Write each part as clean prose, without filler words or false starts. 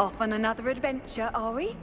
Off on another adventure, are we?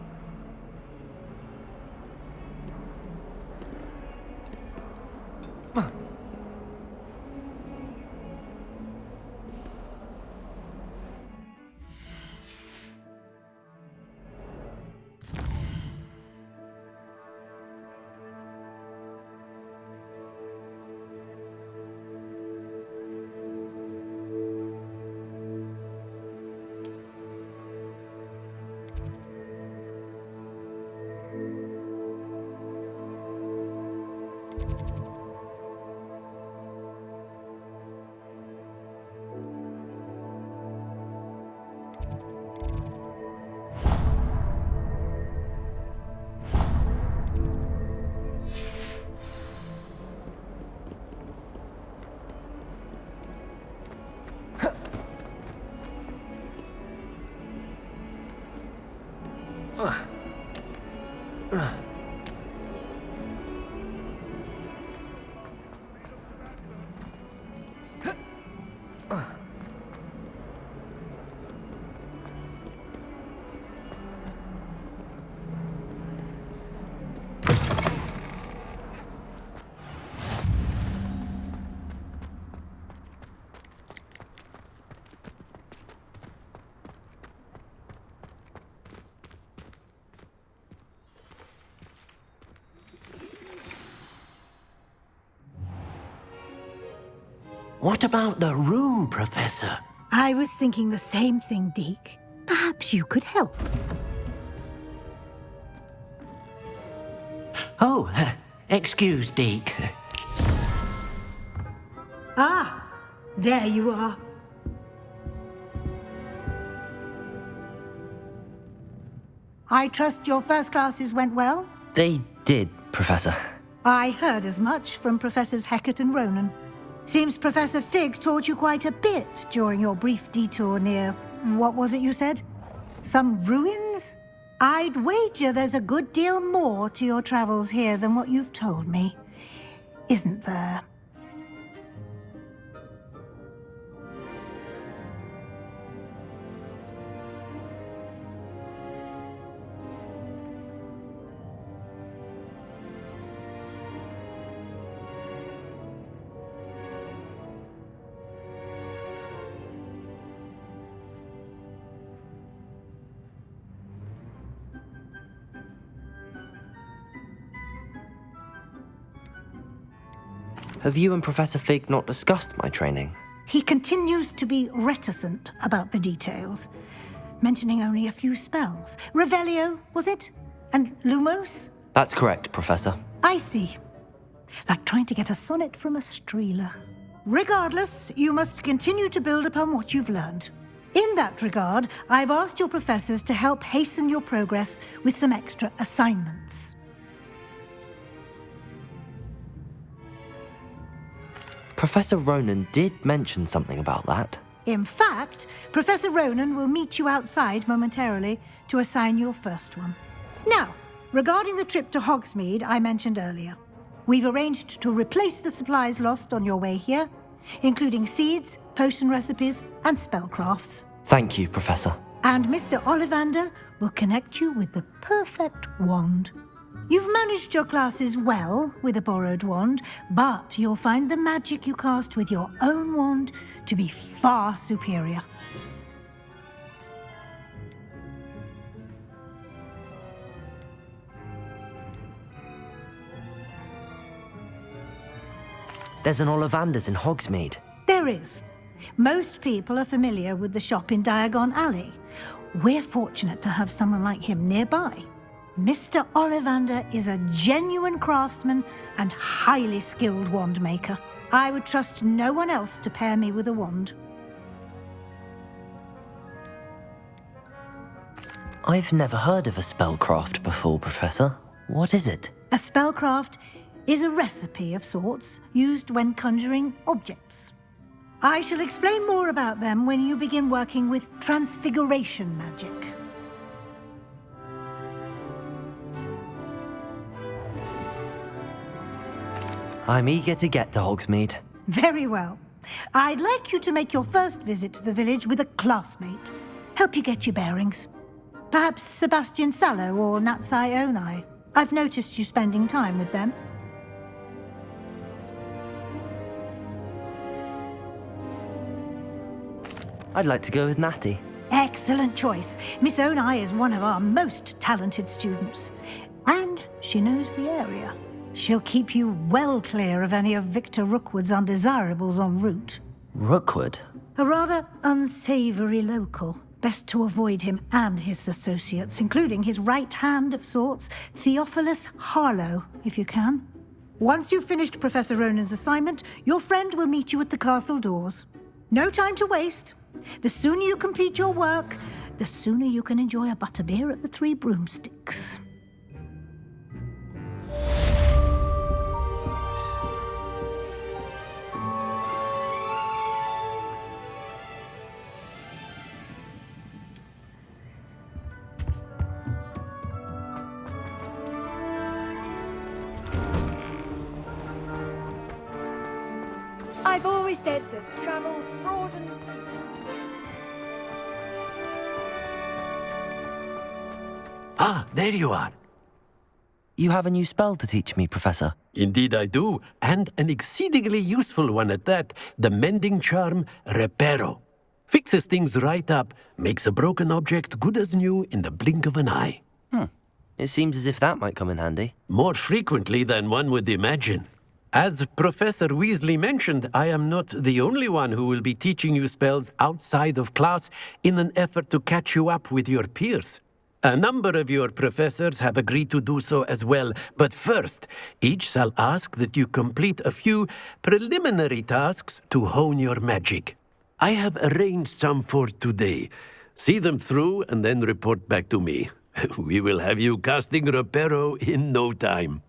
What about the room, Professor? I was thinking the same thing, Deke. Perhaps you could help. Oh, excuse, Deke. Ah, there you are. I trust your first classes went well? They did, Professor. I heard as much from Professors Hecat and Ronan. Seems Professor Fig taught you quite a bit during your brief detour near... what was it you said? Some ruins? I'd wager there's a good deal more to your travels here than what you've told me. Isn't there? Have you and Professor Fig not discussed my training? He continues to be reticent about the details, mentioning only a few spells. Revelio, was it? And Lumos? That's correct, Professor. I see. Like trying to get a sonnet from a streeler. Regardless, you must continue to build upon what you've learned. In that regard, I've asked your professors to help hasten your progress with some extra assignments. Professor Ronan did mention something about that. In fact, Professor Ronan will meet you outside momentarily to assign your first one. Now, regarding the trip to Hogsmeade I mentioned earlier, we've arranged to replace the supplies lost on your way here, including seeds, potion recipes, and spellcrafts. Thank you, Professor. And Mr. Ollivander will connect you with the perfect wand. You've managed your classes well with a borrowed wand, but you'll find the magic you cast with your own wand to be far superior. There's an Ollivander's in Hogsmeade. There is. Most people are familiar with the shop in Diagon Alley. We're fortunate to have someone like him nearby. Mr. Ollivander is a genuine craftsman and highly skilled wand maker. I would trust no one else to pair me with a wand. I've never heard of a spellcraft before, Professor. What is it? A spellcraft is a recipe of sorts used when conjuring objects. I shall explain more about them when you begin working with transfiguration magic. I'm eager to get to Hogsmeade. Very well. I'd like you to make your first visit to the village with a classmate. Help you get your bearings. Perhaps Sebastian Sallow or Natsai Onai. I've noticed you spending time with them. I'd like to go with Natty. Excellent choice. Miss Onai is one of our most talented students. And she knows the area. She'll keep you well clear of any of Victor Rookwood's undesirables en route. Rookwood? A rather unsavory local. Best to avoid him and his associates, including his right hand of sorts, Theophilus Harlow, if you can. Once you've finished Professor Ronan's assignment, your friend will meet you at the castle doors. No time to waste. The sooner you complete your work, the sooner you can enjoy a butterbeer at the Three Broomsticks. I've always said that travel broadens. Ah, there you are. You have a new spell to teach me, Professor. Indeed I do, and an exceedingly useful one at that. The mending charm, Reparo. Fixes things right up, makes a broken object good as new in the blink of an eye. It seems as if that might come in handy. More frequently than one would imagine. As Professor Weasley mentioned, I am not the only one who will be teaching you spells outside of class in an effort to catch you up with your peers. A number of your professors have agreed to do so as well, but first, each shall ask that you complete a few preliminary tasks to hone your magic. I have arranged some for today. See them through and then report back to me. We will have you casting Reparo in no time.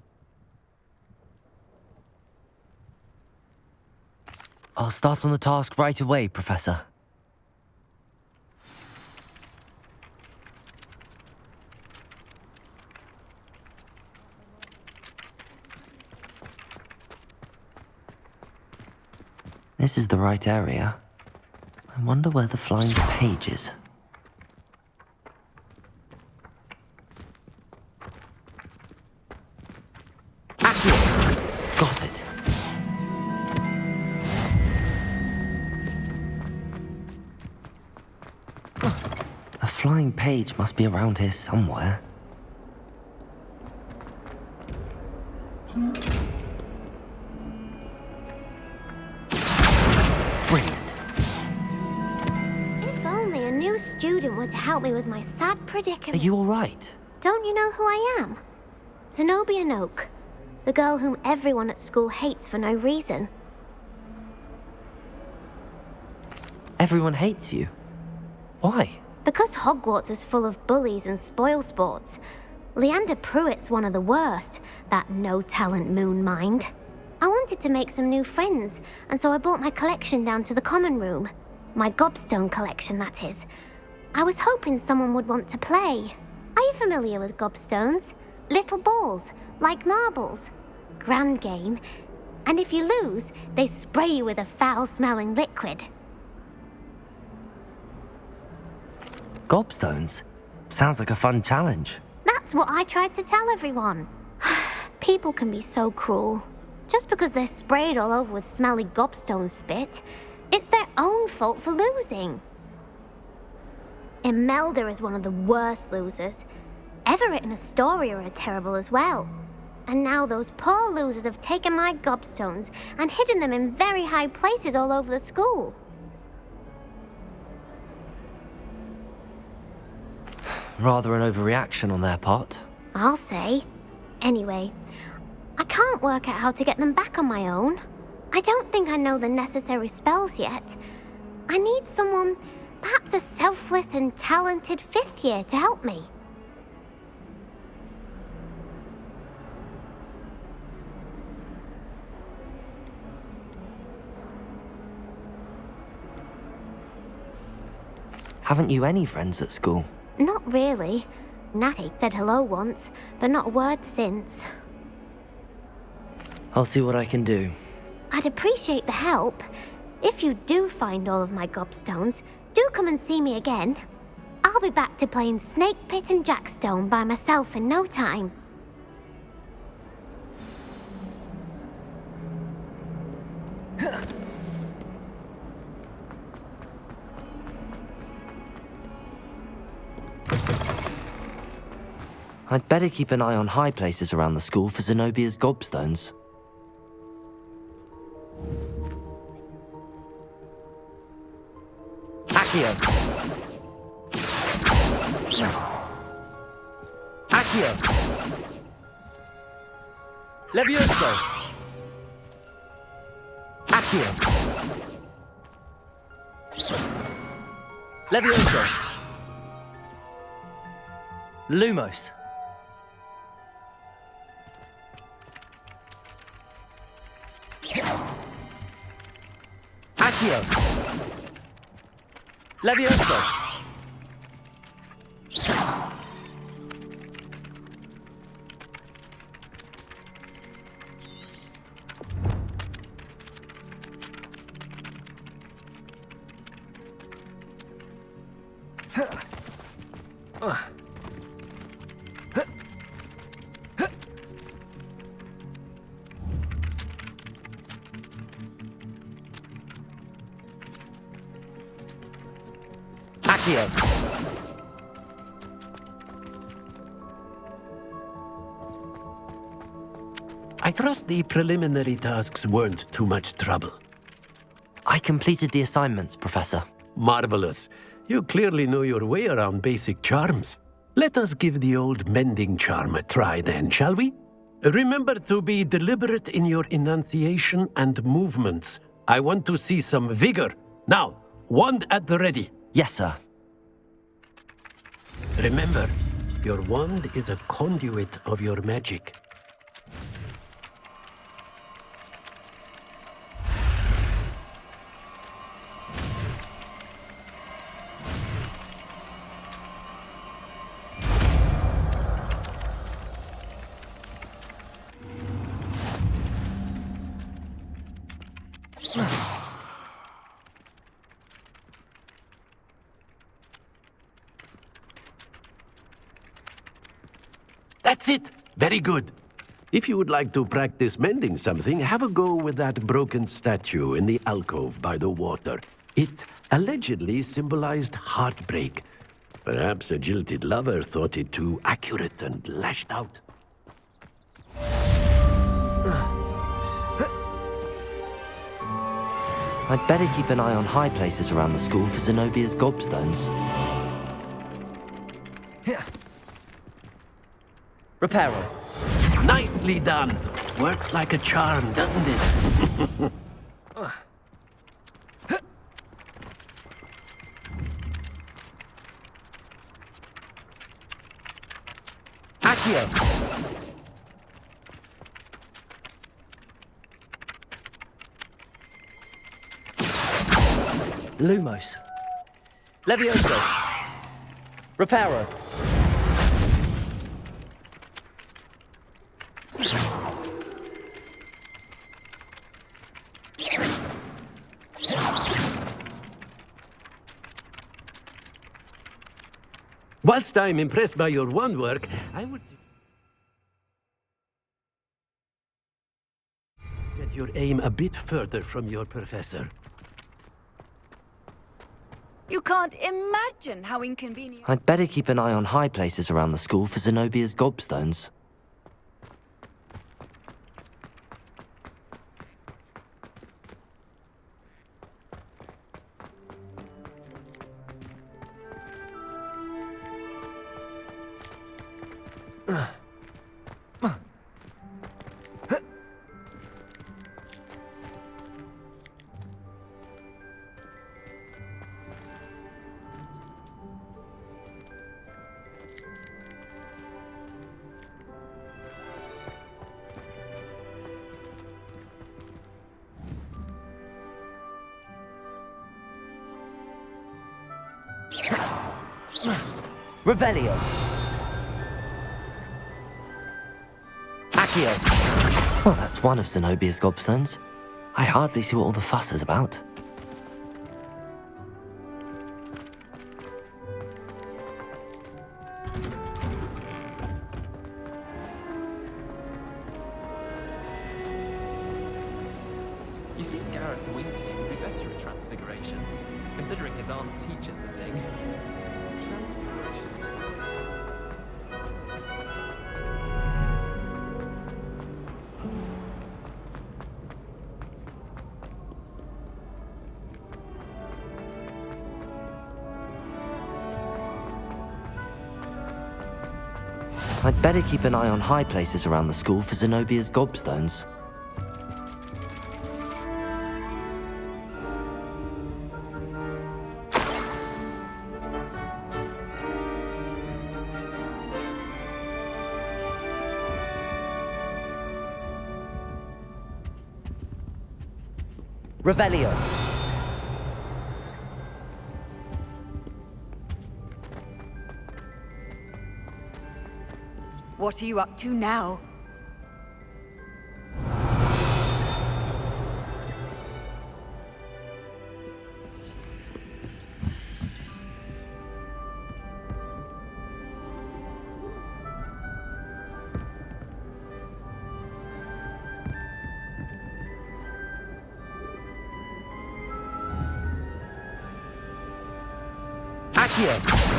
I'll start on the task right away, Professor. This is the right area. I wonder where the flying page is. Got it. A flying page must be around here somewhere. Brilliant. If only a new student were to help me with my sad Are predicament. you all right? Don't you know who I am? Zenobia Noak, the girl whom everyone at school hates for no reason. Everyone hates you. Why? Because Hogwarts is full of bullies and spoilsports. Leander Pruitt's one of the worst, that no-talent moon mind. I wanted to make some new friends, and so I brought my collection down to the common room. My gobstone collection, that is. I was hoping someone would want to play. Are you familiar with gobstones? Little balls, like marbles. Grand game. And if you lose, they spray you with a foul-smelling liquid. Gobstones? Sounds like a fun challenge. That's what I tried to tell everyone. People can be so cruel. Just because they're sprayed all over with smelly gobstone spit, it's their own fault for losing. Imelda is one of the worst losers. Everett and Astoria are terrible as well. And now those poor losers have taken my gobstones and hidden them in very high places all over the school. Rather an overreaction on their part. I'll say. Anyway, I can't work out how to get them back on my own. I don't think I know the necessary spells yet. I need someone, perhaps a selfless and talented fifth year to help me. Haven't you any friends at school? Not really. Natty said hello once, but not a word since. I'll see what I can do. I'd appreciate the help. If you do find all of my gobstones, do come and see me again. I'll be back to playing Snake Pit and Jackstone by myself in no time. I'd better keep an eye on high places around the school for Zenobia's gobstones. Accio! Accio! Levioso! Accio! Levioso! Lumos! Accio! Levioso! Accio! I trust the preliminary tasks weren't too much trouble. I completed the assignments, Professor. Marvelous. You clearly know your way around basic charms. Let us give the old mending charm a try then, shall we? Remember to be deliberate in your enunciation and movements. I want to see some vigor. Now, wand at the ready. Yes, sir. Remember, your wand is a conduit of your magic. That's it! Very good. If you would like to practice mending something, have a go with that broken statue in the alcove by the water. It allegedly symbolized heartbreak. Perhaps a jilted lover thought it too accurate and lashed out. I'd better keep an eye on high places around the school for Zenobia's gobstones. Reparo. Nicely done! Works like a charm, doesn't it? Accio! Lumos. Levioso. Reparo. Whilst I'm impressed by your wand work, I would set your aim a bit further from your professor. You can't imagine how inconvenient. I'd better keep an eye on high places around the school for Zenobia's gobstones. Revelio. Accio. Well, that's one of Zenobia's gobstones. I hardly see what all the fuss is about. You think Gareth Weasley would be better at transfiguration, considering his aunt teaches the thing. I'd better keep an eye on high places around the school for Zenobia's gobstones. Revelio. What are you up to now? Accio.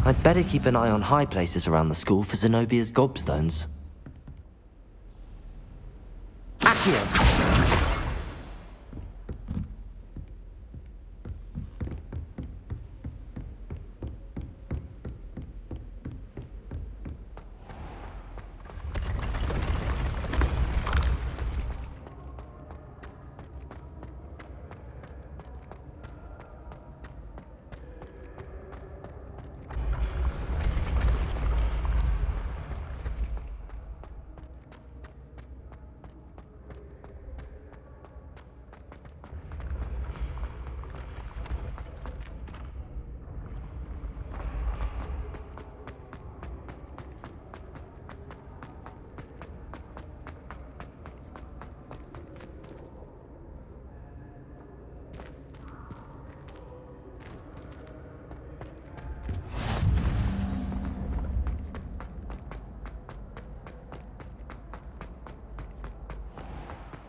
I'd better keep an eye on high places around the school for Zenobia's gobstones. Accio!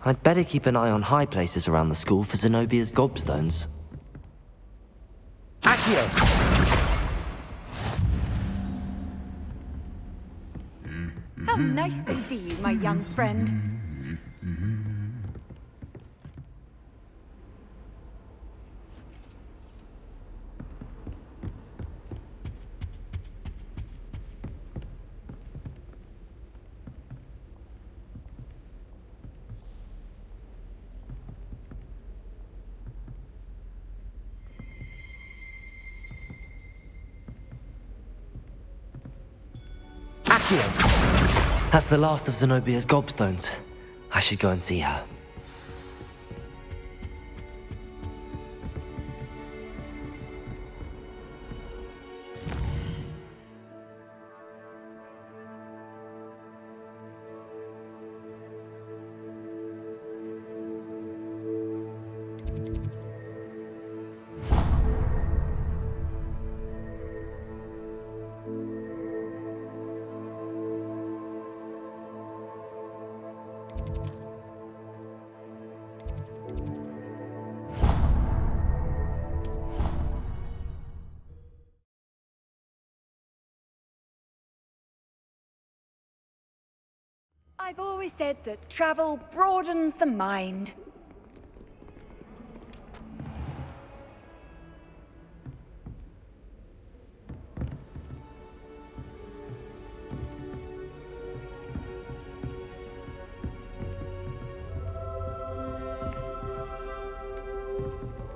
I'd better keep an eye on high places around the school for Zenobia's gobstones. Accio! How nice to see you, my young friend. That's the last of Zenobia's gobstones. I should go and see her. I've always said that travel broadens the mind.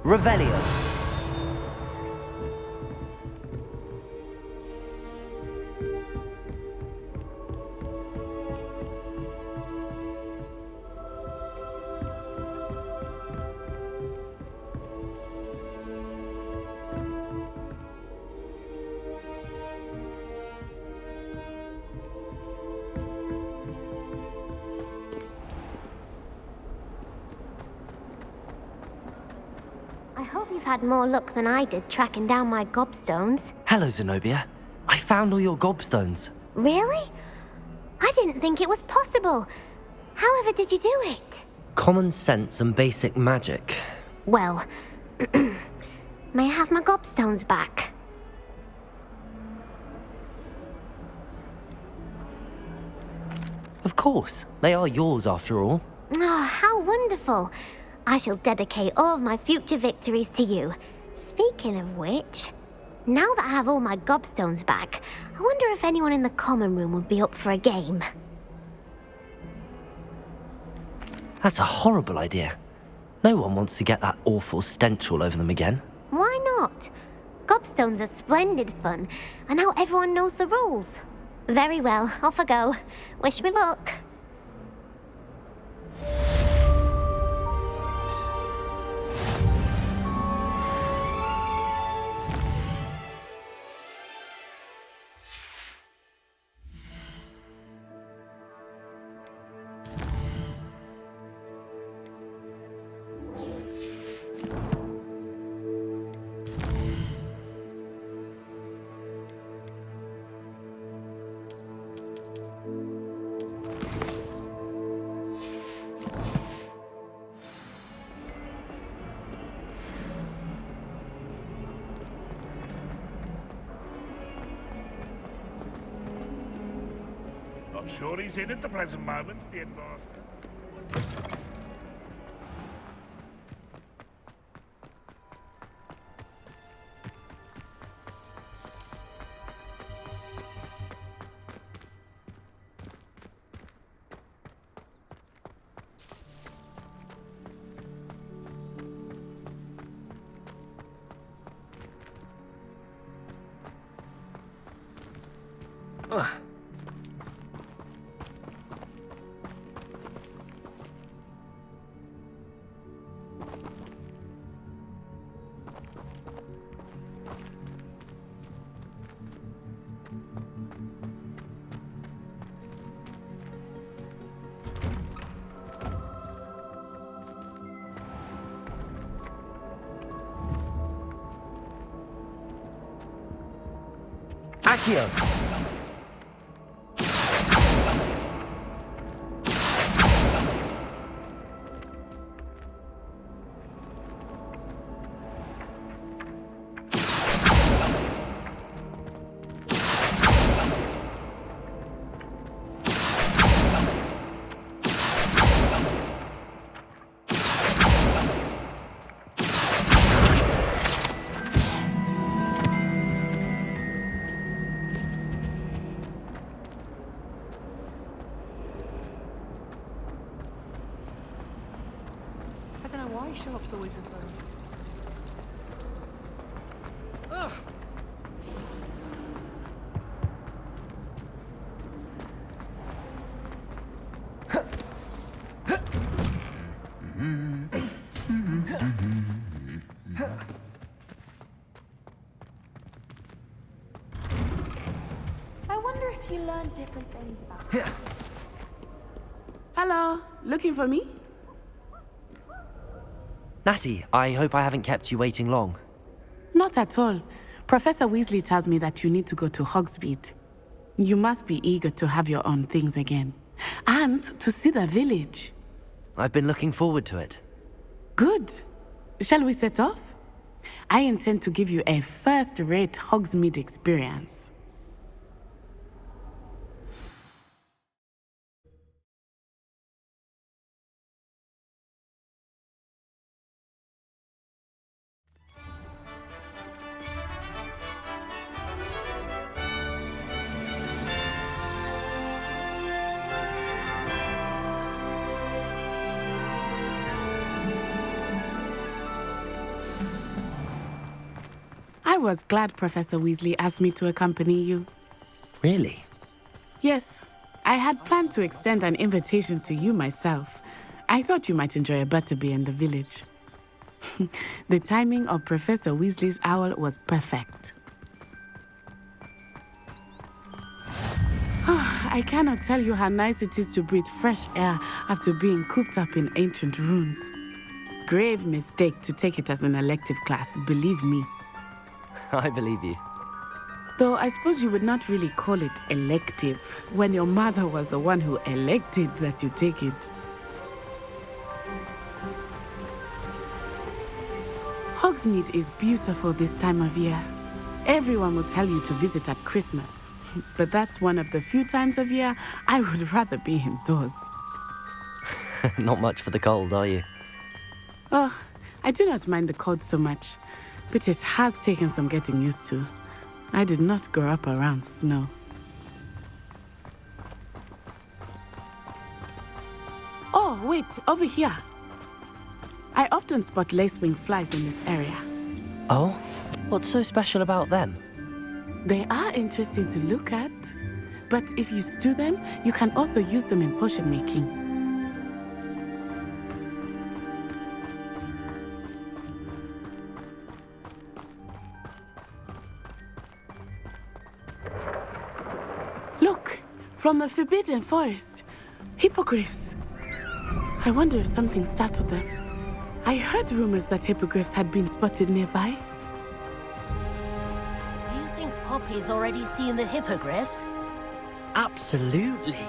Revelio. I hope you've had more luck than I did tracking down my gobstones. Hello, Zenobia. I found all your gobstones. Really? I didn't think it was possible. However did you do it? Common sense and basic magic. Well, may I have my gobstones back? Of course, they are yours after all. Oh, how wonderful. I shall dedicate all of my future victories to you. Speaking of which, now that I have all my gobstones back, I wonder if anyone in the common room would be up for a game. That's a horrible idea. No one wants to get that awful stench all over them again. Why not? Gobstones are splendid fun, and now everyone knows the rules. Very well, off I go. Wish me luck. Not sure he's in at the present moment, the headmaster. Accio! I don't know why he showed up the way to phone. I wonder if you learn different things about it. Hello, looking for me? Natty, I hope I haven't kept you waiting long. Not at all. Professor Weasley tells me that you need to go to Hogsmeade. You must be eager to have your own things again. And to see the village. I've been looking forward to it. Good. Shall we set off? I intend to give you a first-rate Hogsmeade experience. I was glad Professor Weasley asked me to accompany you. Really? Yes, I had planned to extend an invitation to you myself. I thought you might enjoy a butterbeer in the village. The timing of Professor Weasley's owl was perfect. I cannot tell you how nice it is to breathe fresh air after being cooped up in ancient rooms. Grave mistake to take it as an elective class, believe me. I believe you. Though I suppose you would not really call it elective when your mother was the one who elected that you take it. Hogsmeade is beautiful this time of year. Everyone will tell you to visit at Christmas, but that's one of the few times of year I would rather be indoors. Not much for the cold, are you? Oh, I do not mind the cold so much, but it has taken some getting used to. I did not grow up around snow. Oh, wait, over here. I often spot lacewing flies in this area. Oh? What's so special about them? They are interesting to look at, but if you stew them, you can also use them in potion making. Look, from the Forbidden Forest, hippogriffs. I wonder if something startled them. I heard rumors that hippogriffs had been spotted nearby. Do you think Poppy's already seen the hippogriffs? Absolutely.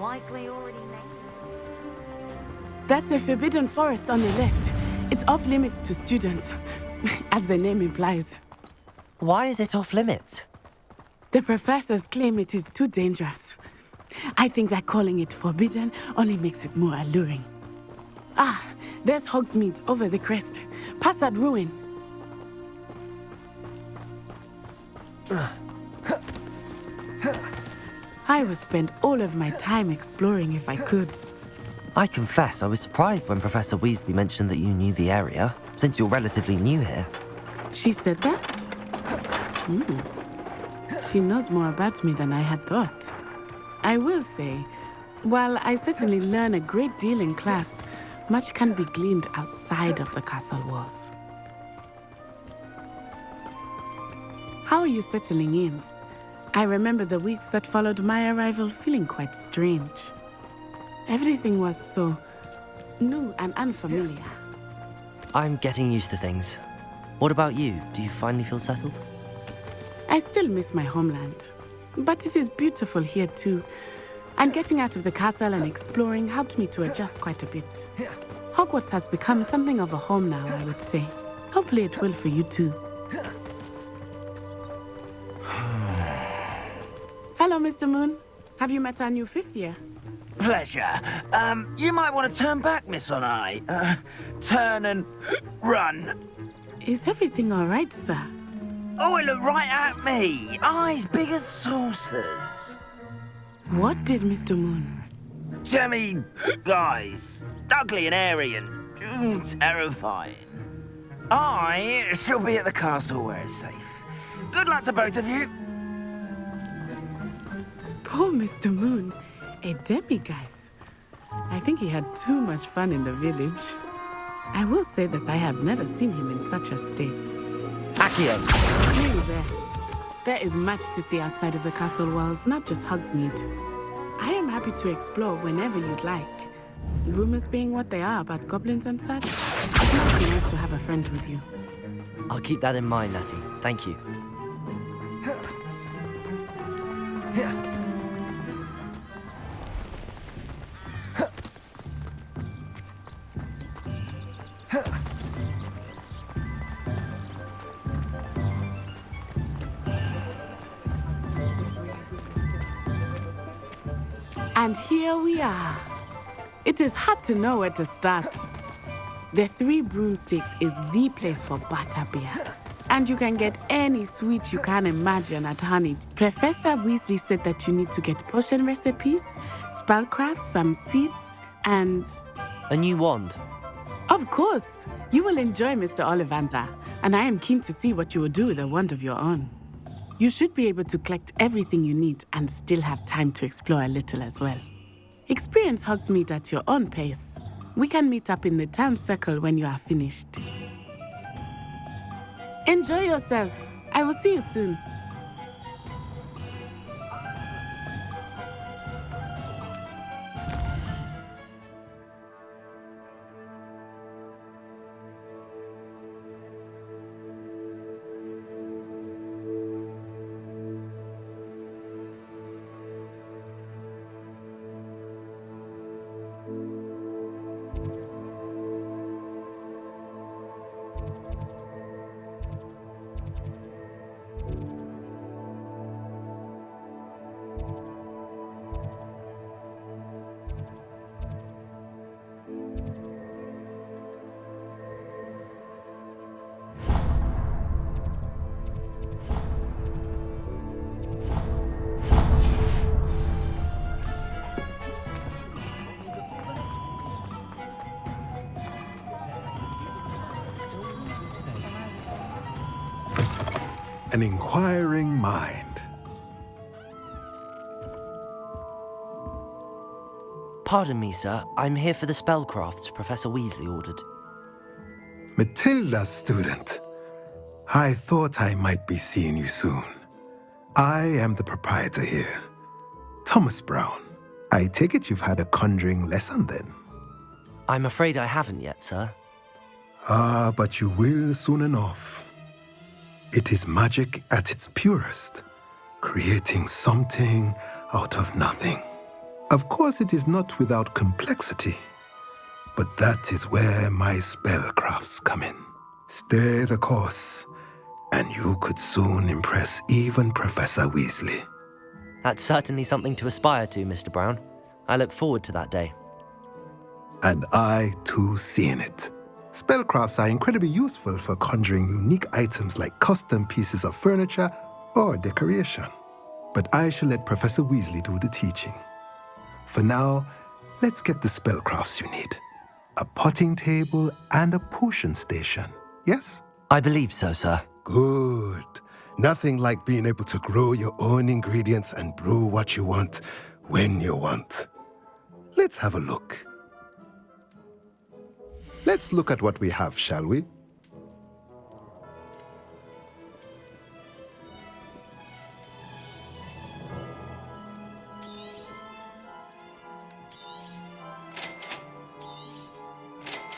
Likely already named. That's the Forbidden Forest on the left. It's off limits to students, as the name implies. Why is it off limits? The professors claim it is too dangerous. I think that calling it forbidden only makes it more alluring. Ah, there's Hogsmeade over the crest. Past that ruin. I would spend all of my time exploring if I could. I confess I was surprised when Professor Weasley mentioned that you knew the area, since you're relatively new here. She said that? She knows more about me than I had thought. I will say, while I certainly learn a great deal in class, much can be gleaned outside of the castle walls. How are you settling in? I remember the weeks that followed my arrival feeling quite strange. Everything was so new and unfamiliar. I'm getting used to things. What about you? Do you finally feel settled? I still miss my homeland, but it is beautiful here too. And getting out of the castle and exploring helped me to adjust quite a bit. Hogwarts has become something of a home now, I would say. Hopefully it will for you too. Hello, Mr. Moon. Have you met our new fifth year? Pleasure. You might want to turn back, Miss On-Eye. Turn and run. Is everything all right, sir? Oh, it looked right at me. Eyes big as saucers. What did Mr. Moon? Jemmy guys. Ugly and airy and terrifying. I shall be at the castle where it's safe. Good luck to both of you. Poor Mr. Moon. A demiguise. I think he had too much fun in the village. I will say that I have never seen him in such a state. Accio! Nearly there. There is much to see outside of the castle walls, not just Hogsmeade. I am happy to explore whenever you'd like. Rumors being what they are about goblins and such, it must be nice to have a friend with you. I'll keep that in mind, Natty. Thank you. And here we are. It is hard to know where to start. The Three Broomsticks is the place for butterbeer. And you can get any sweet you can imagine at Honey. Professor Weasley said that you need to get potion recipes, spellcrafts, some seeds, and... A new wand. Of course! You will enjoy Mr. Ollivander. and I am keen to see what you will do with a wand of your own. You should be able to collect everything you need and still have time to explore a little as well. Experience Hogsmeade at your own pace. We can meet up in the town circle when you are finished. Enjoy yourself. I will see you soon. An inquiring mind. Pardon me, sir. I'm here for the spellcrafts Professor Weasley ordered. Matilda's student. I thought I might be seeing you soon. I am the proprietor here, Thomas Brown. I take it you've had a conjuring lesson then? I'm afraid I haven't yet, sir. Ah, but you will soon enough. It is magic at its purest, creating something out of nothing. Of course, it is not without complexity, but that is where my spellcrafts come in. Stay the course, and you could soon impress even Professor Weasley. That's certainly something to aspire to, Mr. Brown. I look forward to that day. And I, too, seeing it. Spellcrafts are incredibly useful for conjuring unique items like custom pieces of furniture or decoration. But I shall let Professor Weasley do the teaching. For now, let's get the spellcrafts you need. A potting table and a potion station, yes? I believe so, sir. Good. Nothing like being able to grow your own ingredients and brew what you want when you want. Let's have a look. Let's look at what we have, shall we?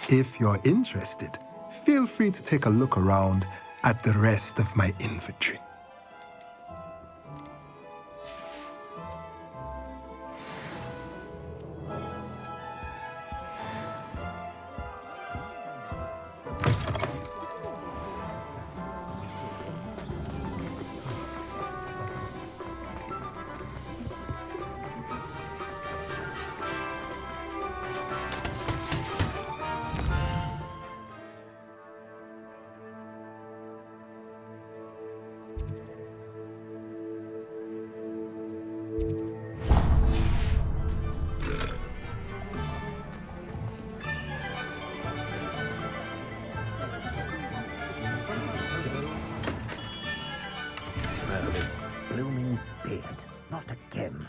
If you're interested, feel free to take a look around at the rest of my inventory. Blooming beard, not again.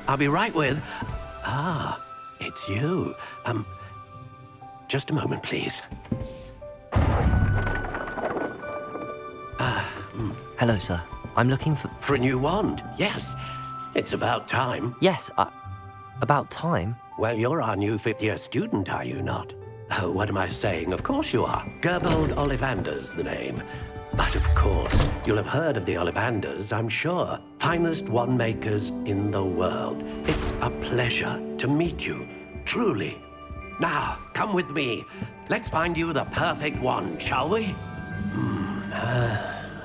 I'll be right with... Ah, it's you. Just a moment, please. Hello, sir. I'm looking for... For a new wand, yes. It's about time. Yes, about time? Well, you're our new fifth-year student, are you not? Oh, what am I saying? Of course you are. Gerbold Ollivander's the name. But of course, you'll have heard of the Ollivanders, I'm sure. Finest wand makers in the world. It's a pleasure to meet you, truly. Now, come with me. Let's find you the perfect wand, shall we?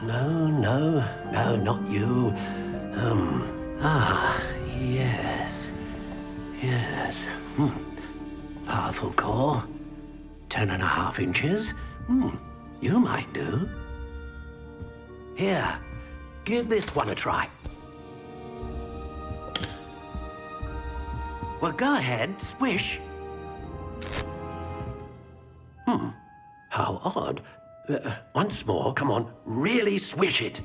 No, not you. Yes. Powerful core. 10.5 inches. You might do. Here, give this one a try. Well, go ahead, swish. How odd. Once more, come on, really swish it.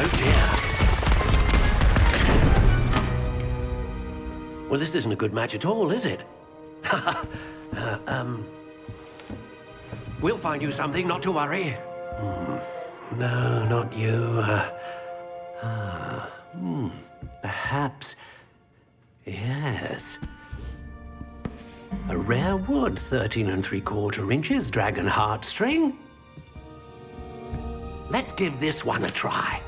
Oh dear. Well, this isn't a good match at all, is it? We'll find you something, not to worry. No, not you. Perhaps. Yes. A rare wood, 13 3/4 inches, dragon heartstring. Let's give this one a try.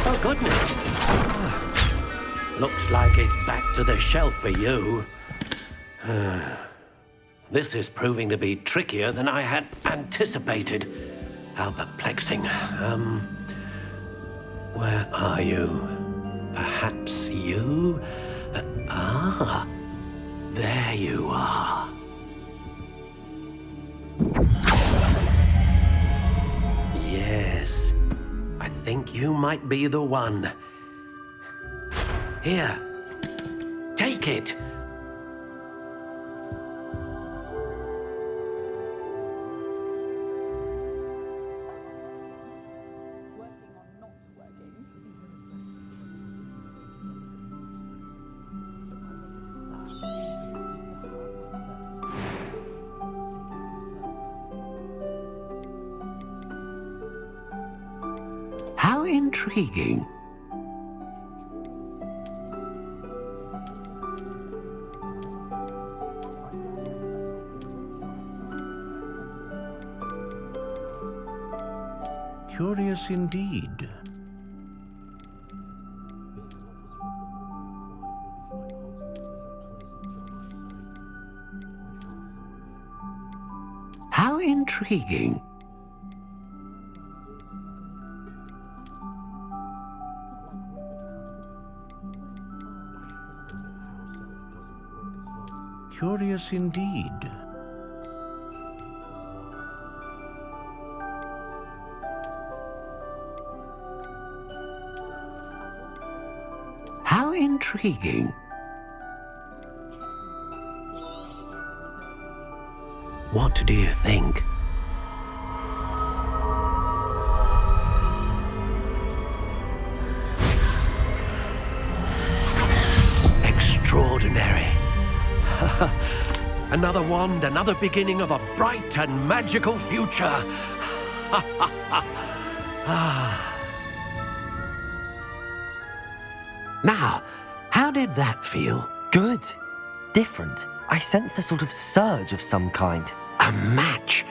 Oh, goodness. Looks like it's back to the shelf for you. This is proving to be trickier than I had anticipated. How perplexing. Where are you? Perhaps you? There you are. Yes, I think you might be the one. Here, take it. How intriguing. Curious indeed. How intriguing. Curious indeed. How intriguing. What do you think? Extraordinary. Another wand, another beginning of a bright and magical future. Now, how did that feel? Good. Different. I sensed a sort of surge of some kind. A match.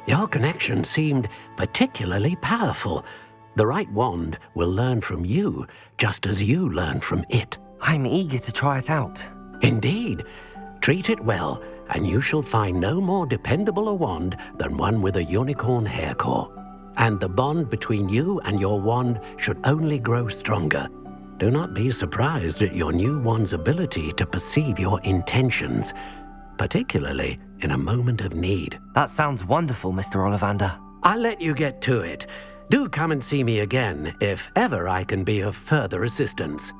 Your connection seemed particularly powerful. The right wand will learn from you, just as you learn from it. I'm eager to try it out. Indeed. Treat it well, and you shall find no more dependable a wand than one with a unicorn hair core. And the bond between you and your wand should only grow stronger. Do not be surprised at your new wand's ability to perceive your intentions, particularly in a moment of need. That sounds wonderful, Mr. Ollivander. I'll let you get to it. Do come and see me again if ever I can be of further assistance.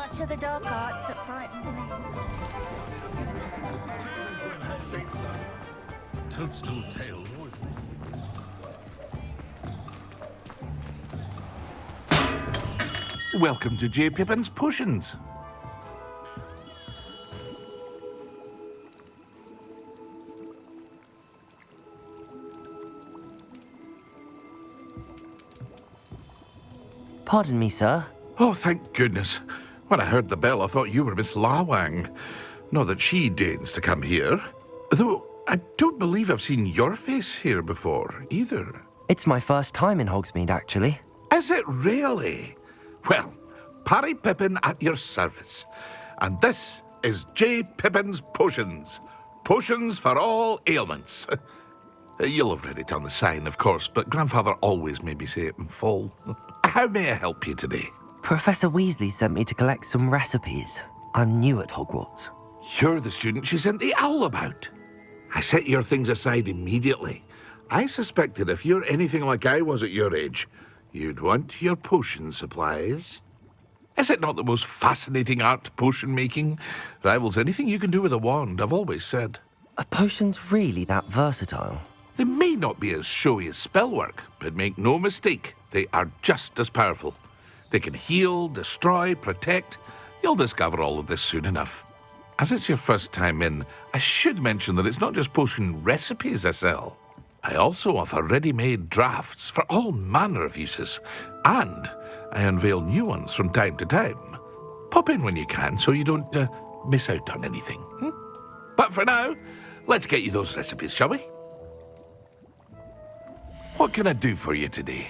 much of the dark arts that frightened me. Toadstool tail. Welcome to J. Pippin's Potions. Pardon me, sir. Oh, thank goodness. When I heard the bell, I thought you were Miss Lawang. Not that she deigns to come here. Though, I don't believe I've seen your face here before, either. It's my first time in Hogsmeade, actually. Is it really? Well, Parry Pippin at your service. And this is J. Pippin's Potions. Potions for all ailments. You'll have read it on the sign, of course, but Grandfather always made me say it in full. How may I help you today? Professor Weasley sent me to collect some recipes. I'm new at Hogwarts. You're the student she sent the owl about. I set your things aside immediately. I suspected if you're anything like I was at your age, you'd want your potion supplies. Is it not the most fascinating art, potion making? Rivals anything you can do with a wand, I've always said. Are potions really that versatile? They may not be as showy as spellwork, but make no mistake, they are just as powerful. They can heal, destroy, protect. You'll discover all of this soon enough. As it's your first time in, I should mention that it's not just potion recipes I sell. I also offer ready-made drafts for all manner of uses, and I unveil new ones from time to time. Pop in when you can so you don't miss out on anything. But for now, let's get you those recipes, shall we? What can I do for you today?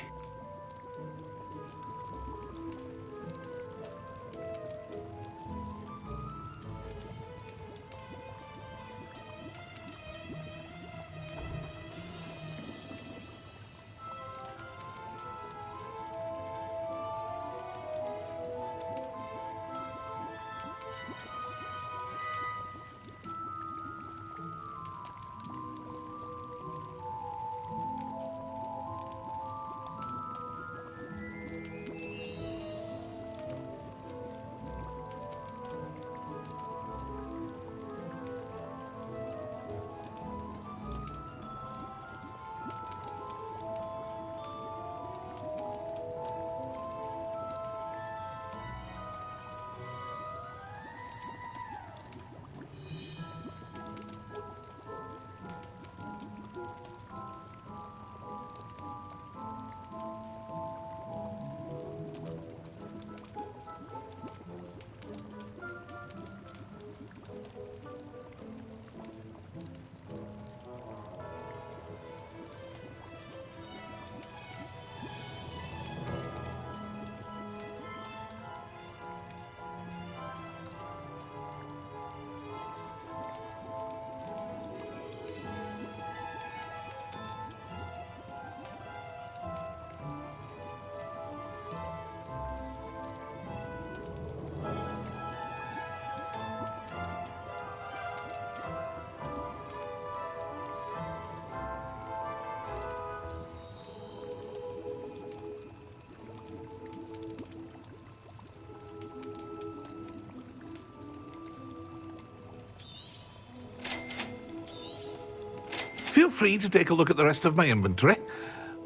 Feel free to take a look at the rest of my inventory,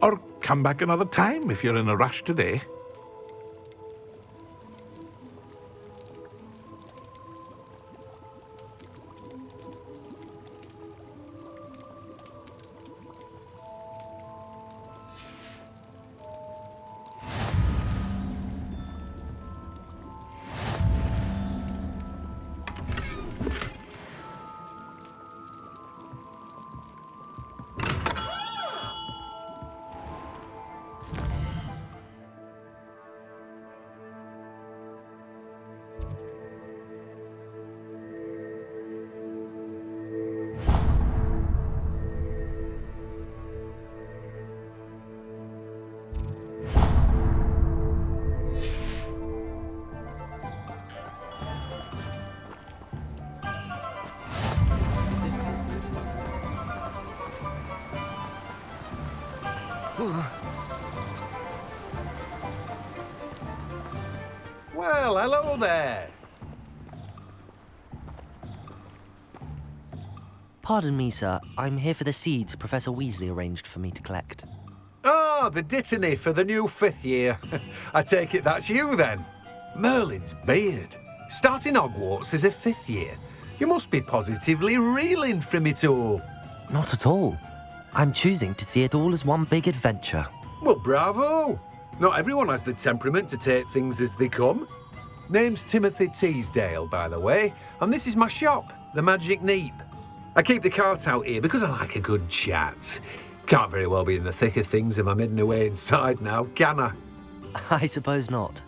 or come back another time if you're in a rush today. Well, Hello there. Pardon me, sir. I'm here for the seeds Professor Weasley arranged for me to collect. Ah, the dittany for the new 5th year. I take it that's you, then. Merlin's beard. Starting Hogwarts as a 5th year. You must be positively reeling from it all. Not at all. I'm choosing to see it all as one big adventure. Well, bravo. Not everyone has the temperament to take things as they come. Name's Timothy Teasdale, by the way, and this is my shop, the Magic Neep. I keep the cart out here because I like a good chat. Can't very well be in the thick of things if I'm hidden away inside now, can I? I suppose not.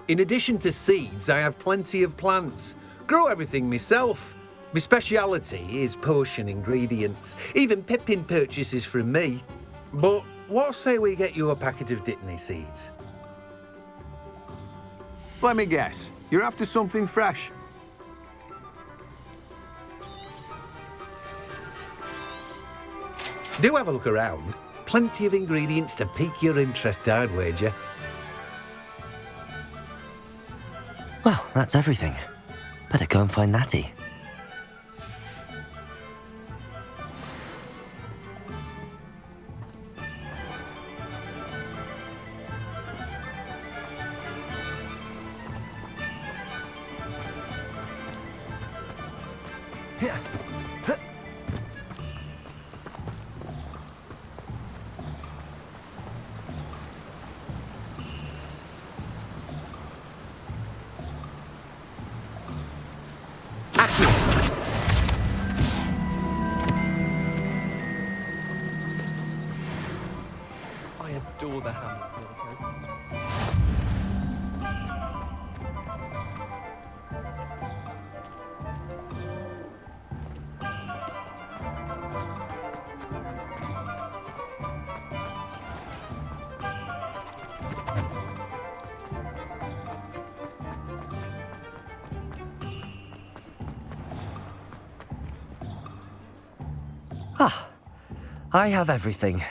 In addition to seeds, I have plenty of plants. Grow everything myself. My speciality is potion ingredients. Even Pippin purchases from me. But what say we get you a packet of Dittany seeds? Let me guess. You're after something fresh. Do have a look around. Plenty of ingredients to pique your interest, I'd wager. Well, that's everything. Better go and find Natty. I adore the Hamlet logo. Ah, I have everything.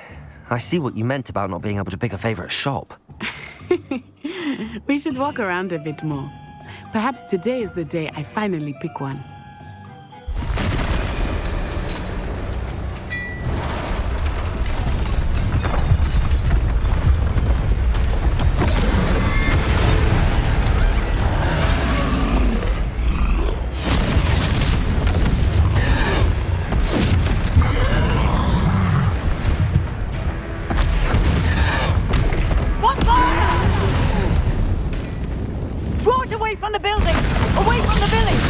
I see what you meant about not being able to pick a favourite shop. We should walk around a bit more. Perhaps today is the day I finally pick one. Draw it away from the building! Away from the village!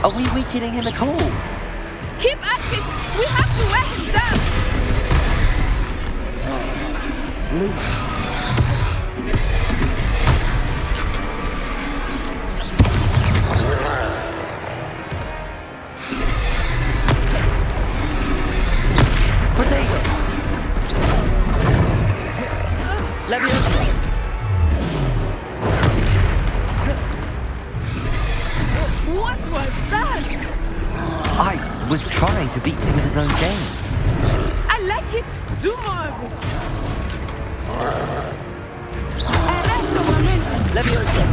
Are we weakening him at all? Keep at it! We have to wear him down! Lumos. Potato. Leviosa. What was that? I was trying to beat him at his own game. I like it. Do more of it. Leviosa.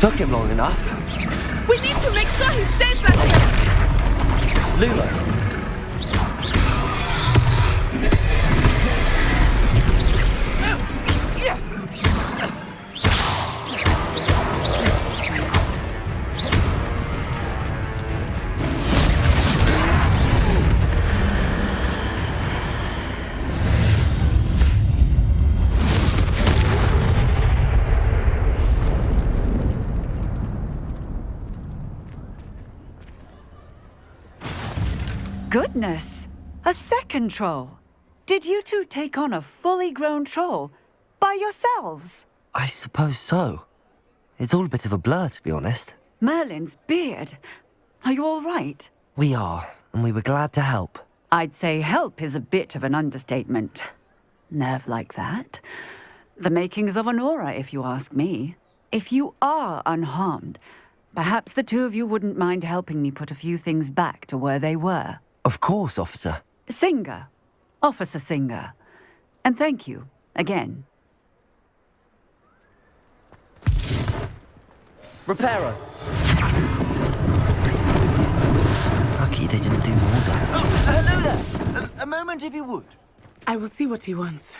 Took him long enough. We need to make sure he stays back here. Lulos. Goodness! A second troll! Did you two take on a fully grown troll by yourselves? I suppose so. It's all a bit of a blur, to be honest. Merlin's beard. Are you all right? We are, and we were glad to help. I'd say help is a bit of an understatement. Nerve like that. The makings of an aura, if you ask me. If you are unharmed, perhaps the two of you wouldn't mind helping me put a few things back to where they were. Of course, officer. Singer. Officer Singer. And thank you, again. Reparo. Lucky they didn't do more damage. Oh, hello there. A moment if you would. I will see what he wants.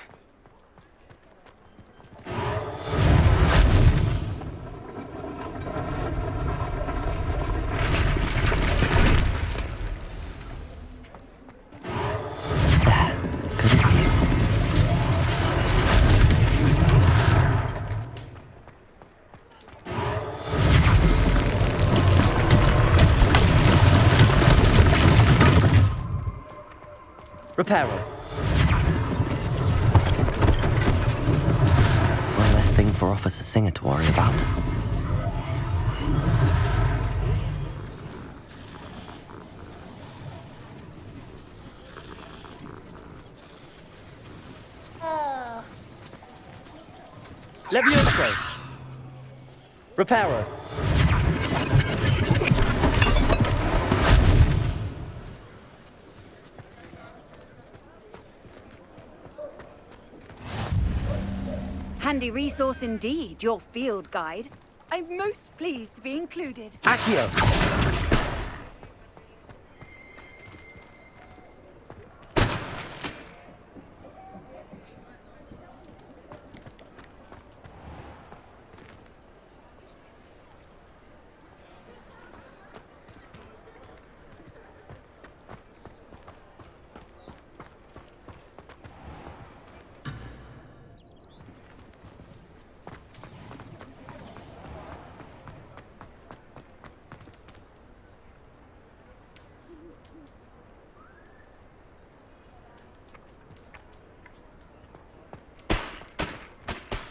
Reparo. One less thing for Officer Singer to worry about. Levioso. Reparo. Handy resource indeed, your field guide. I'm most pleased to be included. Accio.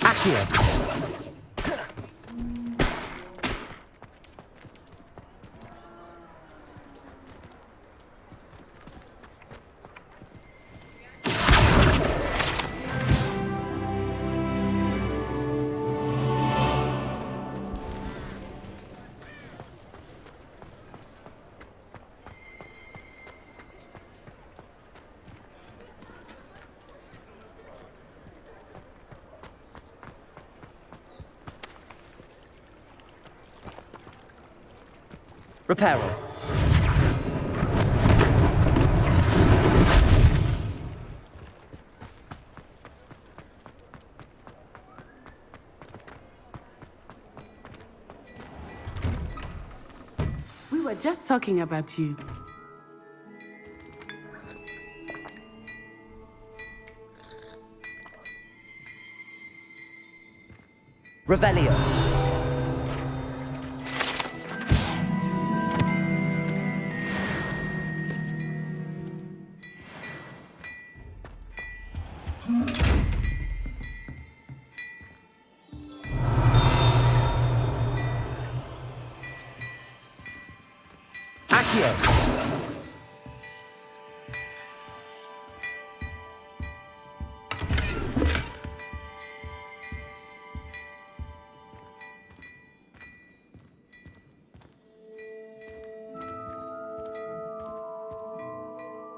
Accio. Reparo. We were just talking about you. Revelio. Accio.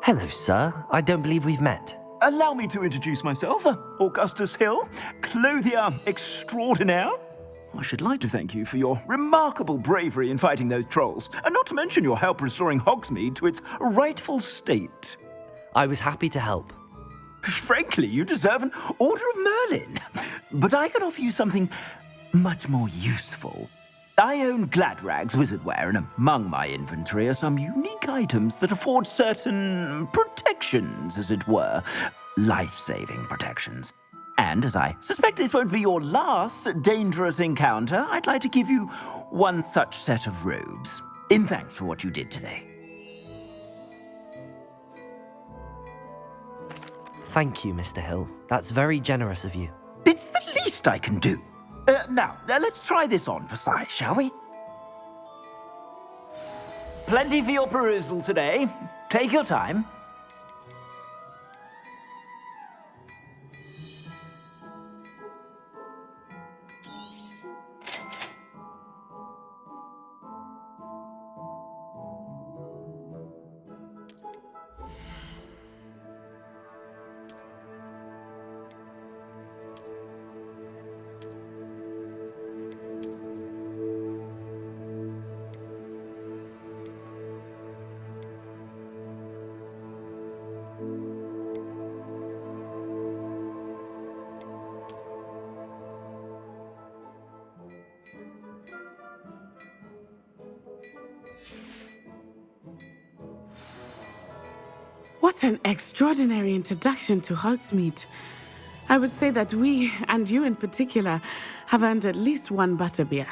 Hello, sir. I don't believe we've met. Allow me to introduce myself. Augustus Hill, clothier extraordinaire. I should like to thank you for your remarkable bravery in fighting those trolls, and not to mention your help restoring Hogsmeade to its rightful state. I was happy to help. Frankly, you deserve an Order of Merlin. But I can offer you something much more useful. I own Gladrag's wizardware, and among my inventory are some unique items that afford certain protections, as it were. Life-saving protections. And as I suspect this won't be your last dangerous encounter, I'd like to give you one such set of robes, in thanks for what you did today. Thank you, Mr. Hill. That's very generous of you. It's the least I can do. Now, let's try this on for size, shall we? Plenty for your perusal today. Take your time. What an extraordinary introduction to Hogsmeade. I would say that we, and you in particular, have earned at least one butterbeer.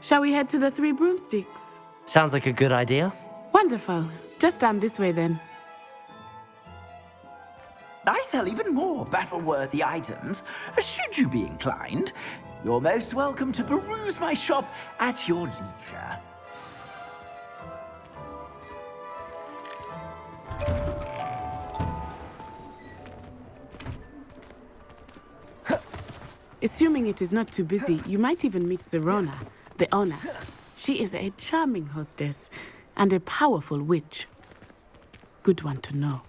Shall we head to the Three Broomsticks? Sounds like a good idea. Wonderful. Just down this way then. I sell even more battle-worthy items. Should you be inclined, you're most welcome to peruse my shop at your leisure. Assuming it is not too busy, you might even meet Serona, the owner. She is a charming hostess and a powerful witch. Good one to know.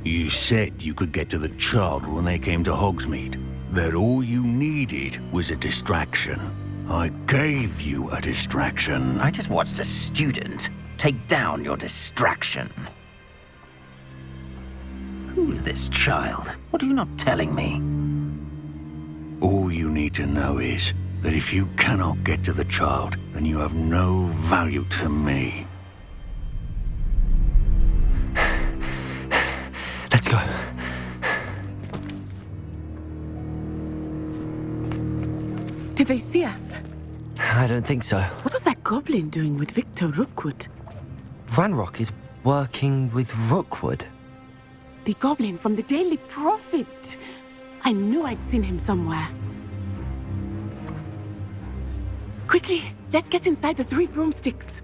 You said you could get to the child when they came to Hogsmeade. That all you needed was a distraction. I gave you a distraction. I just watched a student take down your distraction. Who is this child? What are you not telling me? All you need to know is that if you cannot get to the child, then you have no value to me. Let's go. Did they see us? I don't think so. What was that goblin doing with Victor Rookwood? Ranrock is working with Rookwood. The goblin from the Daily Prophet. I knew I'd seen him somewhere. Quickly, let's get inside the Three Broomsticks.